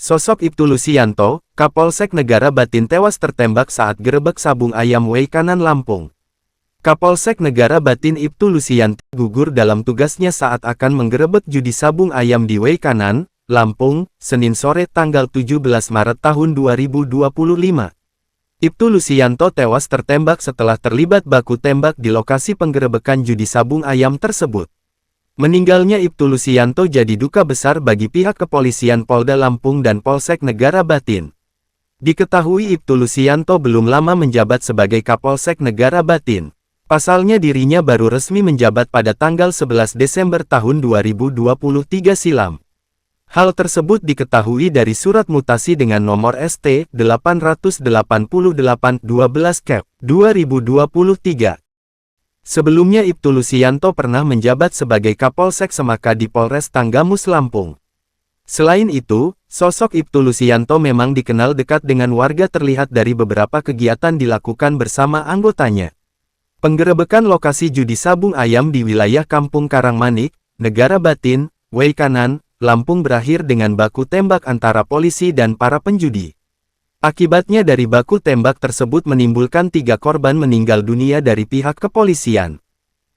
Sosok Ibtu Lusianto, Kapolsek Negara Batin tewas tertembak saat gerebek sabung ayam Wei Kanan Lampung. Kapolsek Negara Batin Ibtu Lusianto gugur dalam tugasnya saat akan menggerebek judi sabung ayam di Wei Kanan, Lampung, Senin sore tanggal 17 Maret tahun 2025. Ibtu Lusianto tewas tertembak setelah terlibat baku tembak di lokasi penggerebekan judi sabung ayam tersebut. Meninggalnya Ibtu Lusianto jadi duka besar bagi pihak kepolisian Polda Lampung dan Polsek Negara Batin. Diketahui Ibtu Lusianto belum lama menjabat sebagai Kapolsek Negara Batin. Pasalnya dirinya baru resmi menjabat pada tanggal 11 Desember tahun 2023 silam. Hal tersebut diketahui dari surat mutasi dengan nomor ST 888-12-Cap/2023. Sebelumnya Ibtu Lusianto pernah menjabat sebagai Kapolsek Semaka di Polres Tanggamus Lampung. Selain itu, sosok Ibtu Lusianto memang dikenal dekat dengan warga terlihat dari beberapa kegiatan dilakukan bersama anggotanya. Penggerebekan lokasi judi sabung ayam di wilayah Kampung Karangmanik, Negara Batin, Wei Kanan, Lampung berakhir dengan baku tembak antara polisi dan para penjudi. Akibatnya dari baku tembak tersebut menimbulkan 3 korban meninggal dunia dari pihak kepolisian.